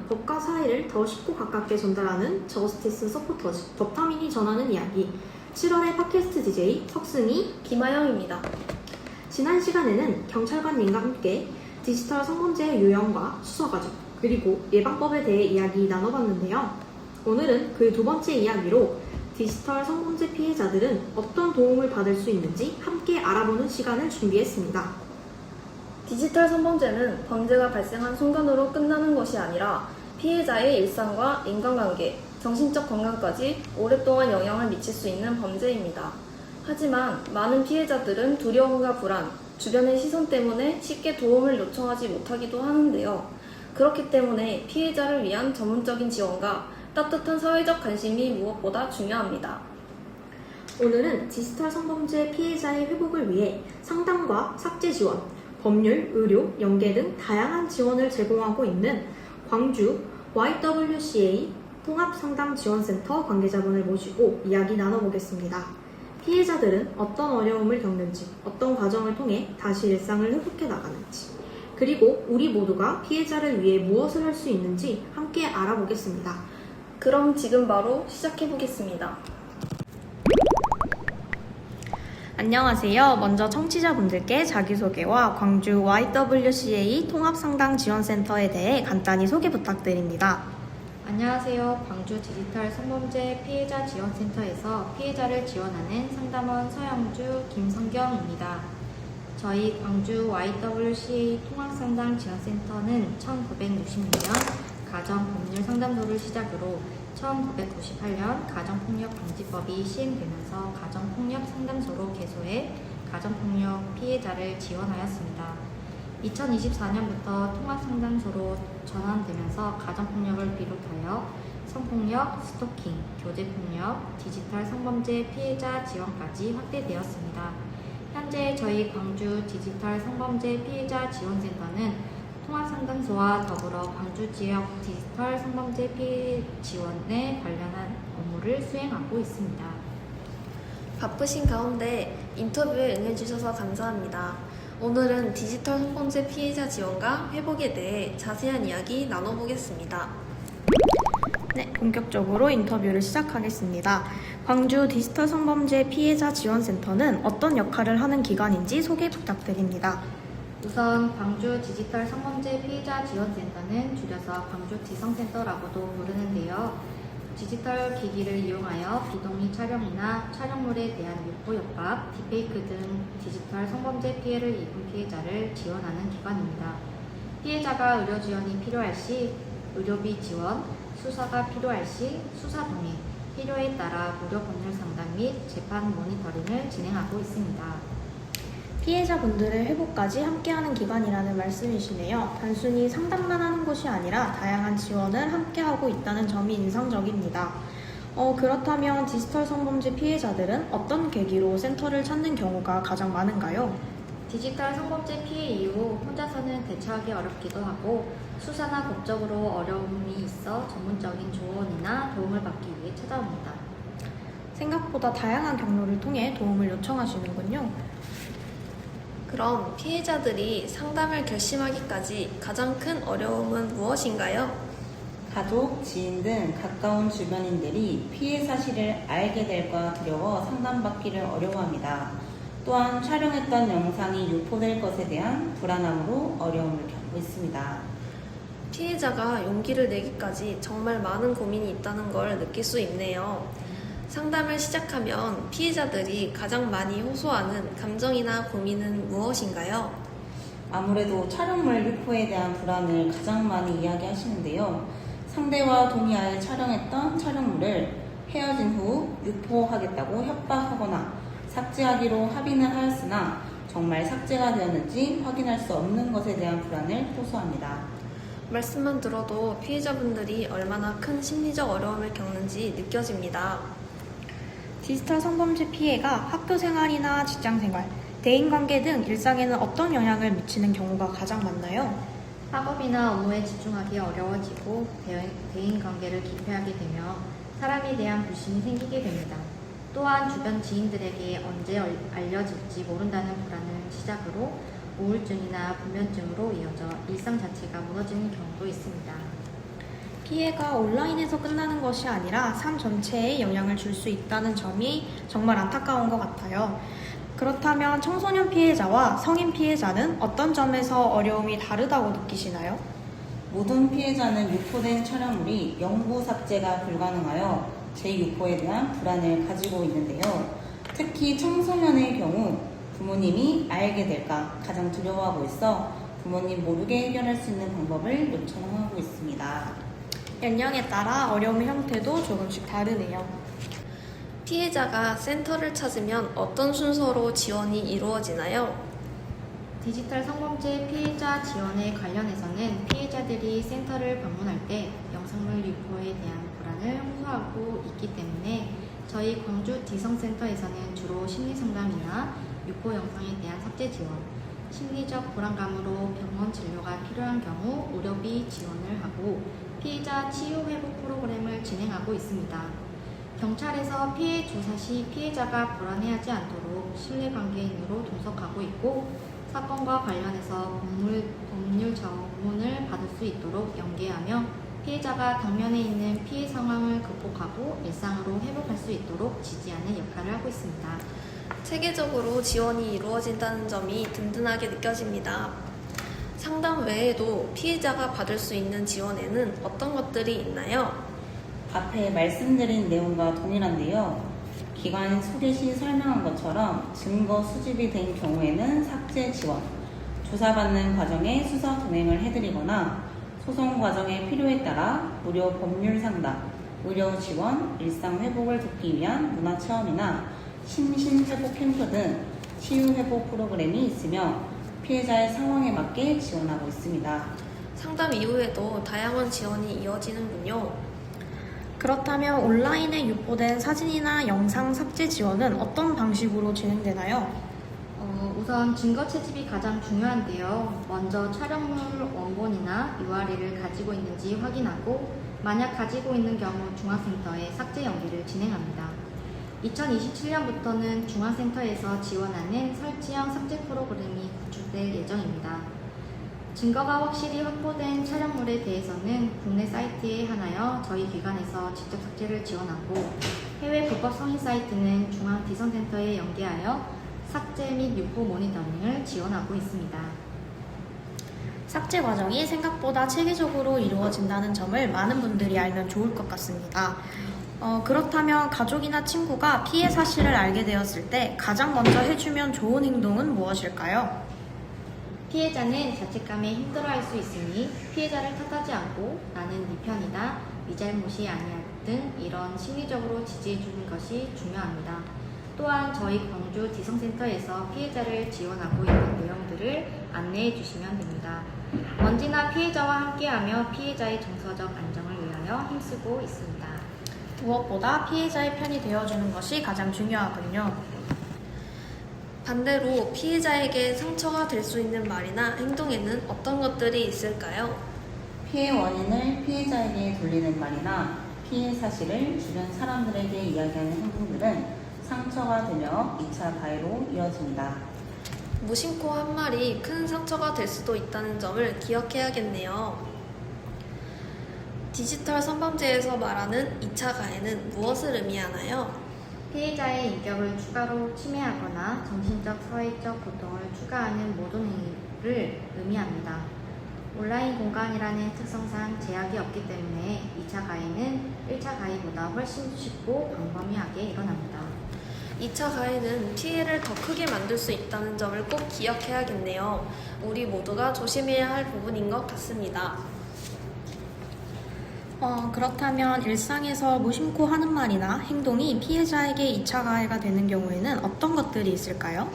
법과 사회를 더 쉽고 가깝게 전달하는 저스티스 서포터즈 법타민이 전하는 이야기 7월의 팟캐스트 DJ 석승희, 김아영입니다. 지난 시간에는 경찰관님과 함께 디지털 성범죄의 유형과 수사과정 그리고 예방법에 대해 이야기 나눠봤는데요. 오늘은 그 두 번째 이야기로 디지털 성범죄 피해자들은 어떤 도움을 받을 수 있는지 함께 알아보는 시간을 준비했습니다. 디지털 성범죄는 범죄가 발생한 순간으로 끝나는 것이 아니라 피해자의 일상과 인간관계, 정신적 건강까지 오랫동안 영향을 미칠 수 있는 범죄입니다. 하지만 많은 피해자들은 두려움과 불안, 주변의 시선 때문에 쉽게 도움을 요청하지 못하기도 하는데요. 그렇기 때문에 피해자를 위한 전문적인 지원과 따뜻한 사회적 관심이 무엇보다 중요합니다. 오늘은 디지털 성범죄 피해자의 회복을 위해 상담과 삭제 지원, 법률, 의료, 연계 등 다양한 지원을 제공하고 있는 광주 YWCA 통합상담지원센터 관계자분을 모시고 이야기 나눠보겠습니다. 피해자들은 어떤 어려움을 겪는지, 어떤 과정을 통해 다시 일상을 회복해 나가는지, 그리고 우리 모두가 피해자를 위해 무엇을 할 수 있는지 함께 알아보겠습니다. 그럼 지금 바로 시작해보겠습니다. 안녕하세요. 먼저 청취자분들께 자기소개와 광주 YWCA 통합상담지원센터에 대해 간단히 소개 부탁드립니다. 안녕하세요. 광주 디지털 성범죄 피해자 지원센터에서 피해자를 지원하는 상담원 서영주, 김성경입니다. 저희 광주 YWCA 통합상담지원센터는 1966년 가정법률상담소를 시작으로 1998년 가정폭력방지법이 시행되면서 가정폭력상담소로 개소해 가정폭력 피해자를 지원하였습니다. 2024년부터 통합상담소로 전환되면서 가정폭력을 비롯하여 성폭력, 스토킹, 교제폭력, 디지털 성범죄 피해자 지원까지 확대되었습니다. 현재 저희 광주 디지털 성범죄 피해자 지원센터는 통합상담소와 더불어 광주 지역 디지털 성범죄 피해 지원에 관련한 업무를 수행하고 있습니다. 바쁘신 가운데 인터뷰에 응해주셔서 감사합니다. 오늘은 디지털 성범죄 피해자 지원과 회복에 대해 자세한 이야기 나눠보겠습니다. 네, 본격적으로 인터뷰를 시작하겠습니다. 광주 디지털 성범죄 피해자 지원센터는 어떤 역할을 하는 기관인지 소개 부탁드립니다. 우선 광주 디지털 성범죄 피해자 지원센터는 줄여서 광주 디성센터라고도 부르는데요. 디지털 기기를 이용하여 비동의 촬영이나 촬영물에 대한 유포 협박, 딥페이크 등 디지털 성범죄 피해를 입은 피해자를 지원하는 기관입니다. 피해자가 의료 지원이 필요할 시 의료비 지원, 수사가 필요할 시 수사 동의, 필요에 따라 무료 법률 상담 및 재판 모니터링을 진행하고 있습니다. 피해자분들의 회복까지 함께하는 기관이라는 말씀이시네요. 단순히 상담만 하는 곳이 아니라 다양한 지원을 함께하고 있다는 점이 인상적입니다. 그렇다면 디지털 성범죄 피해자들은 어떤 계기로 센터를 찾는 경우가 가장 많은가요? 디지털 성범죄 피해 이후 혼자서는 대처하기 어렵기도 하고 수사나 법적으로 어려움이 있어 전문적인 조언이나 도움을 받기 위해 찾아옵니다. 생각보다 다양한 경로를 통해 도움을 요청하시는군요. 그럼 피해자들이 상담을 결심하기까지 가장 큰 어려움은 무엇인가요? 가족, 지인 등 가까운 주변인들이 피해 사실을 알게 될까 두려워 상담받기를 어려워합니다. 또한 촬영했던 영상이 유포될 것에 대한 불안함으로 어려움을 겪고 있습니다. 피해자가 용기를 내기까지 정말 많은 고민이 있다는 걸 느낄 수 있네요. 상담을 시작하면 피해자들이 가장 많이 호소하는 감정이나 고민은 무엇인가요? 아무래도 촬영물 유포에 대한 불안을 가장 많이 이야기하시는데요. 상대와 동의하에 촬영했던 촬영물을 헤어진 후 유포하겠다고 협박하거나 삭제하기로 합의는 하였으나 정말 삭제가 되었는지 확인할 수 없는 것에 대한 불안을 호소합니다. 말씀만 들어도 피해자분들이 얼마나 큰 심리적 어려움을 겪는지 느껴집니다. 디지털 성범죄 피해가 학교 생활이나 직장 생활, 대인관계 등 일상에는 어떤 영향을 미치는 경우가 가장 많나요? 학업이나 업무에 집중하기 어려워지고 대인관계를 기피하게 되며 사람에 대한 불신이 생기게 됩니다. 또한 주변 지인들에게 언제 알려질지 모른다는 불안을 시작으로 우울증이나 불면증으로 이어져 일상 자체가 무너지는 경우도 있습니다. 피해가 온라인에서 끝나는 것이 아니라 삶 전체에 영향을 줄 수 있다는 점이 정말 안타까운 것 같아요. 그렇다면 청소년 피해자와 성인 피해자는 어떤 점에서 어려움이 다르다고 느끼시나요? 모든 피해자는 유포된 촬영물이 영구 삭제가 불가능하여 재유포에 대한 불안을 가지고 있는데요. 특히 청소년의 경우 부모님이 알게 될까 가장 두려워하고 있어 부모님 모르게 해결할 수 있는 방법을 요청하고 있습니다. 연령에 따라 어려움의 형태도 조금씩 다르네요. 피해자가 센터를 찾으면 어떤 순서로 지원이 이루어지나요? 디지털 성범죄 피해자 지원에 관련해서는 피해자들이 센터를 방문할 때 영상물 유포에 대한 불안을 호소하고 있기 때문에 저희 광주 디성센터에서는 주로 심리상담이나 유포 영상에 대한 삭제 지원, 심리적 불안감으로 병원 진료가 필요한 경우 의료비 지원을 하고 피해자 치유 회복 프로그램을 진행하고 있습니다. 경찰에서 피해 조사 시 피해자가 불안해하지 않도록 신뢰관계인으로 동석하고 있고 사건과 관련해서 법률 전문을 받을 수 있도록 연계하며 피해자가 당면에 있는 피해 상황을 극복하고 일상으로 회복할 수 있도록 지지하는 역할을 하고 있습니다. 체계적으로 지원이 이루어진다는 점이 든든하게 느껴집니다. 상담 외에도 피해자가 받을 수 있는 지원에는 어떤 것들이 있나요? 앞에 말씀드린 내용과 동일한데요. 기관 소개 시 설명한 것처럼 증거 수집이 된 경우에는 삭제 지원, 조사받는 과정에 수사 동행을 해드리거나 소송 과정의 필요에 따라 무료 법률 상담, 의료 지원, 일상 회복을 돕기 위한 문화 체험이나 심신 회복 캠프 등 치유 회복 프로그램이 있으며 피해자의 상황에 맞게 지원하고 있습니다. 상담 이후에도 다양한 지원이 이어지는군요. 그렇다면 온라인에 유포된 사진이나 영상 삭제 지원은 어떤 방식으로 진행되나요? 우선 증거 채집이 가장 중요한데요. 먼저 촬영물 원본이나 URL을 가지고 있는지 확인하고 만약 가지고 있는 경우 중앙센터에 삭제 연기를 진행합니다. 2027년부터는 중앙센터에서 지원하는 설치형 삭제 프로그램이 구축될 예정입니다. 증거가 확실히 확보된 촬영물에 대해서는 국내 지원사이트에 한하여 저희 기관에서 직접 삭제를 지원하고 해외 불법 성인 사이트는 중앙 디성센터에 연계하여 삭제 및 유포 모니터링을 지원하고 있습니다. 삭제 과정이 생각보다 체계적으로 이루어진다는 점을 많은 분들이 알면 좋을 것 같습니다. 그렇다면 가족이나 친구가 피해 사실을 알게 되었을 때 가장 먼저 해주면 좋은 행동은 무엇일까요? 피해자는 자책감에 힘들어할 수 있으니 피해자를 탓하지 않고 나는 네 편이다, 네 잘못이 아니야 등 이런 심리적으로 지지해주는 것이 중요합니다. 또한 저희 광주 디성센터에서 피해자를 지원하고 있는 내용들을 안내해 주시면 됩니다. 언제나 피해자와 함께하며 피해자의 정서적 안정을 위하여 힘쓰고 있습니다. 무엇보다 피해자의 편이 되어주는 것이 가장 중요하군요. 반대로 피해자에게 상처가 될 수 있는 말이나 행동에는 어떤 것들이 있을까요? 피해 원인을 피해자에게 돌리는 말이나 피해 사실을 주변 사람들에게 이야기하는 행동들은 상처가 되며 2차 가해로 이어집니다. 무심코 한 말이 큰 상처가 될 수도 있다는 점을 기억해야겠네요. 디지털 성범죄에서 말하는 2차 가해는 무엇을 의미하나요? 피해자의 인격을 추가로 침해하거나 정신적, 사회적 고통을 추가하는 모든 행위를 의미합니다. 온라인 공간이라는 특성상 제약이 없기 때문에 2차 가해는 1차 가해보다 훨씬 쉽고 광범위하게 일어납니다. 2차 가해는 피해를 더 크게 만들 수 있다는 점을 꼭 기억해야겠네요. 우리 모두가 조심해야 할 부분인 것 같습니다. 그렇다면 일상에서 무심코 하는 말이나 행동이 피해자에게 2차 가해가 되는 경우에는 어떤 것들이 있을까요?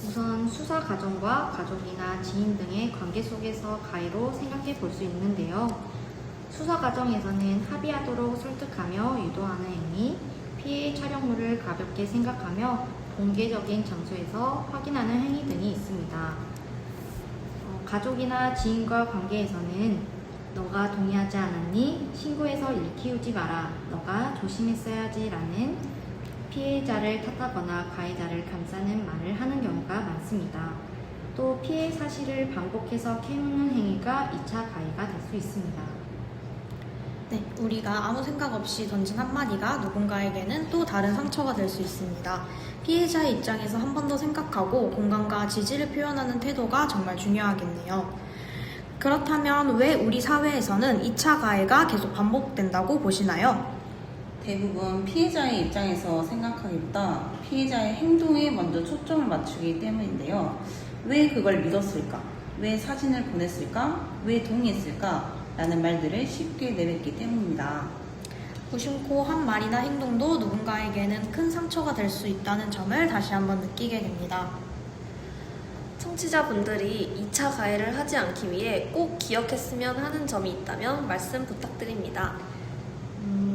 우선 수사 과정과 가족이나 지인 등의 관계 속에서 가해로 생각해 볼 수 있는데요. 수사 과정에서는 합의하도록 설득하며 유도하는 행위, 피해 촬영물을 가볍게 생각하며 공개적인 장소에서 확인하는 행위 등이 있습니다. 가족이나 지인과 관계에서는 너가 동의하지 않았니? 신고해서 일 키우지 마라. 너가 조심했어야지 라는 피해자를 탓하거나 가해자를 감싸는 말을 하는 경우가 많습니다. 또 피해 사실을 반복해서 캐묻는 행위가 2차 가해가 될 수 있습니다. 네, 우리가 아무 생각 없이 던진 한마디가 누군가에게는 또 다른 상처가 될 수 있습니다. 피해자의 입장에서 한 번 더 생각하고 공감과 지지를 표현하는 태도가 정말 중요하겠네요. 그렇다면 왜 우리 사회에서는 2차 가해가 계속 반복된다고 보시나요? 대부분 피해자의 입장에서 생각하기보다 피해자의 행동에 먼저 초점을 맞추기 때문인데요. 왜 그걸 믿었을까? 왜 사진을 보냈을까? 왜 동의했을까? 라는 말들을 쉽게 내뱉기 때문입니다. 무심코 한 말이나 행동도 누군가에게는 큰 상처가 될 수 있다는 점을 다시 한번 느끼게 됩니다. 청취자분들이 2차 가해를 하지 않기 위해 꼭 기억했으면 하는 점이 있다면 말씀 부탁드립니다.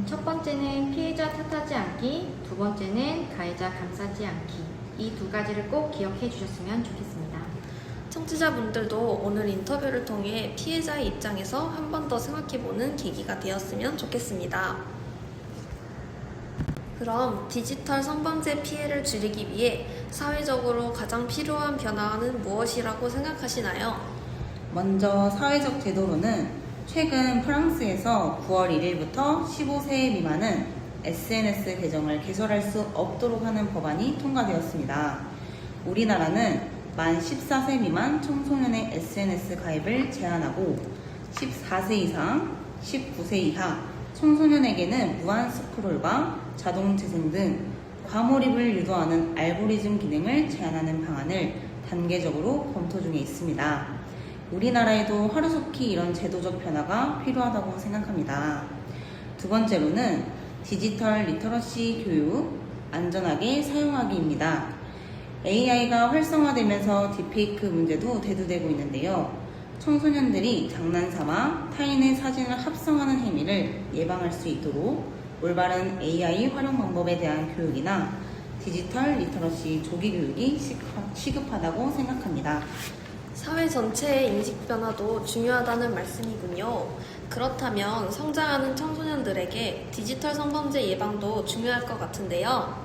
첫 번째는 피해자 탓하지 않기, 두 번째는 가해자 감싸지 않기. 이 두 가지를 꼭 기억해 주셨으면 좋겠습니다. 청취자분들도 오늘 인터뷰를 통해 피해자의 입장에서 한 번 더 생각해보는 계기가 되었으면 좋겠습니다. 그럼 디지털 성범죄 피해를 줄이기 위해 사회적으로 가장 필요한 변화는 무엇이라고 생각하시나요? 먼저 사회적 제도로는 최근 프랑스에서 9월 1일부터 15세 미만은 SNS 계정을 개설할 수 없도록 하는 법안이 통과되었습니다. 우리나라는 만 14세 미만 청소년의 SNS 가입을 제한하고 14세 이상, 19세 이하 청소년에게는 무한 스크롤과 자동 재생 등 과몰입을 유도하는 알고리즘 기능을 제한하는 방안을 단계적으로 검토 중에 있습니다. 우리나라에도 하루속히 이런 제도적 변화가 필요하다고 생각합니다. 두 번째로는 디지털 리터러시 교육, 안전하게 사용하기입니다. AI가 활성화되면서 딥페이크 문제도 대두되고 있는데요. 청소년들이 장난삼아 타인의 사진을 합성하는 행위를 예방할 수 있도록 올바른 AI 활용 방법에 대한 교육이나 디지털 리터러시 조기 교육이 시급하다고 생각합니다. 사회 전체의 인식 변화도 중요하다는 말씀이군요. 그렇다면 성장하는 청소년들에게 디지털 성범죄 예방도 중요할 것 같은데요.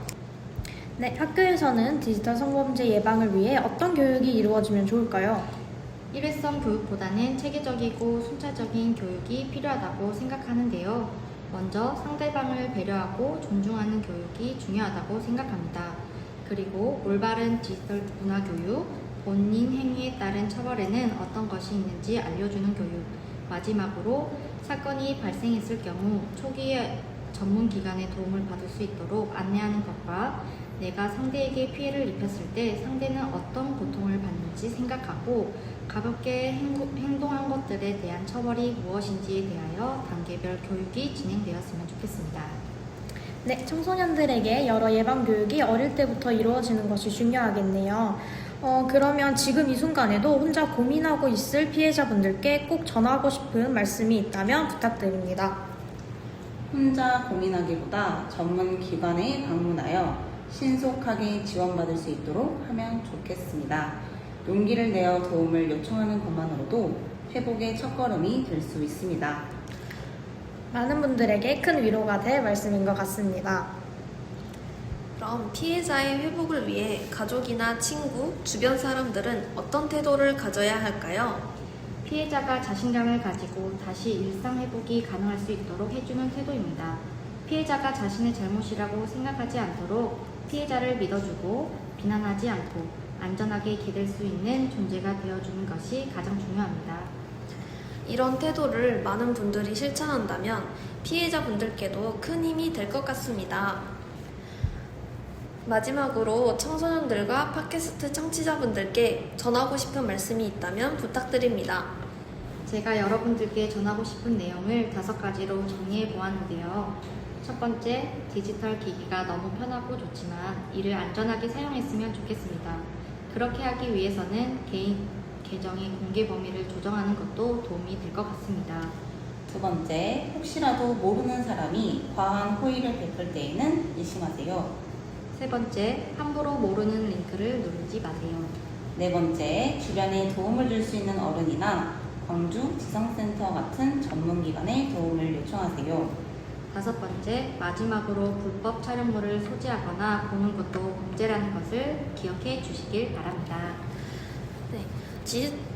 네, 학교에서는 디지털 성범죄 예방을 위해 어떤 교육이 이루어지면 좋을까요? 일회성 교육보다는 체계적이고 순차적인 교육이 필요하다고 생각하는데요. 먼저 상대방을 배려하고 존중하는 교육이 중요하다고 생각합니다. 그리고 올바른 디지털 문화 교육, 본인 행위에 따른 처벌에는 어떤 것이 있는지 알려주는 교육, 마지막으로 사건이 발생했을 경우 초기에 전문기관의 도움을 받을 수 있도록 안내하는 것과 내가 상대에게 피해를 입혔을 때 상대는 어떤 고통을 받는지 생각하고 가볍게 행동한 것들에 대한 처벌이 무엇인지에 대하여 단계별 교육이 진행되었으면 좋겠습니다. 네, 청소년들에게 여러 예방 교육이 어릴 때부터 이루어지는 것이 중요하겠네요. 그러면 지금 이 순간에도 혼자 고민하고 있을 피해자분들께 꼭 전하고 싶은 말씀이 있다면 부탁드립니다. 혼자 고민하기보다 전문 기관에 방문하여 신속하게 지원받을 수 있도록 하면 좋겠습니다. 용기를 내어 도움을 요청하는 것만으로도 회복의 첫걸음이 될 수 있습니다. 많은 분들에게 큰 위로가 될 말씀인 것 같습니다. 그럼 피해자의 회복을 위해 가족이나 친구, 주변 사람들은 어떤 태도를 가져야 할까요? 피해자가 자신감을 가지고 다시 일상 회복이 가능할 수 있도록 해주는 태도입니다. 피해자가 자신의 잘못이라고 생각하지 않도록 피해자를 믿어주고 비난하지 않고 안전하게 기댈 수 있는 존재가 되어주는 것이 가장 중요합니다. 이런 태도를 많은 분들이 실천한다면 피해자분들께도 큰 힘이 될 것 같습니다. 마지막으로 청소년들과 팟캐스트 청취자분들께 전하고 싶은 말씀이 있다면 부탁드립니다. 제가 여러분들께 전하고 싶은 내용을 5가지로 정리해 보았는데요. 첫 번째, 디지털 기기가 너무 편하고 좋지만 이를 안전하게 사용했으면 좋겠습니다. 그렇게 하기 위해서는 개인 계정의 공개 범위를 조정하는 것도 도움이 될 것 같습니다. 두 번째, 혹시라도 모르는 사람이 과한 호의를 베풀 때에는 의심하세요. 세 번째, 함부로 모르는 링크를 누르지 마세요. 네 번째, 주변에 도움을 줄 수 있는 어른이나 광주 지성센터 같은 전문기관의 도움을 요청하세요. 5번째, 마지막으로 불법 촬영물을 소지하거나 보는 것도 범죄라는 것을 기억해 주시길 바랍니다. 네,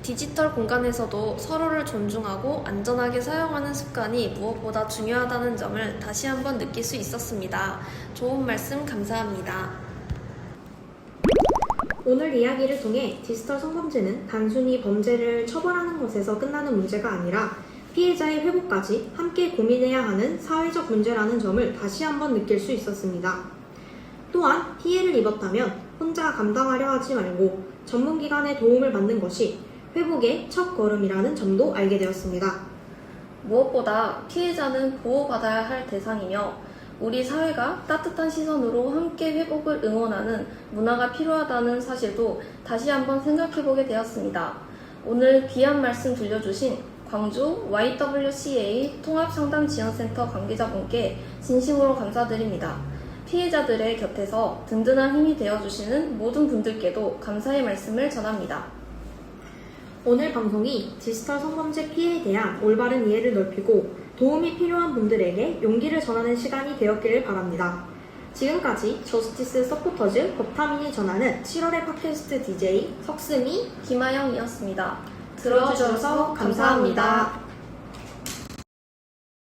디지털 공간에서도 서로를 존중하고 안전하게 사용하는 습관이 무엇보다 중요하다는 점을 다시 한번 느낄 수 있었습니다. 좋은 말씀 감사합니다. 오늘 이야기를 통해 디지털 성범죄는 단순히 범죄를 처벌하는 것에서 끝나는 문제가 아니라 피해자의 회복까지 함께 고민해야 하는 사회적 문제라는 점을 다시 한번 느낄 수 있었습니다. 또한 피해를 입었다면 혼자 감당하려 하지 말고 전문기관의 도움을 받는 것이 회복의 첫 걸음이라는 점도 알게 되었습니다. 무엇보다 피해자는 보호받아야 할 대상이며 우리 사회가 따뜻한 시선으로 함께 회복을 응원하는 문화가 필요하다는 사실도 다시 한번 생각해보게 되었습니다. 오늘 귀한 말씀 들려주신 광주 YWCA 통합상담지원센터 관계자분께 진심으로 감사드립니다. 피해자들의 곁에서 든든한 힘이 되어주시는 모든 분들께도 감사의 말씀을 전합니다. 오늘 방송이 디지털 성범죄 피해에 대한 올바른 이해를 넓히고 도움이 필요한 분들에게 용기를 전하는 시간이 되었기를 바랍니다. 지금까지 저스티스 서포터즈 법타민이 전하는 7월의 팟캐스트 DJ 석승희, 김아영이었습니다. 들어주셔서 감사합니다.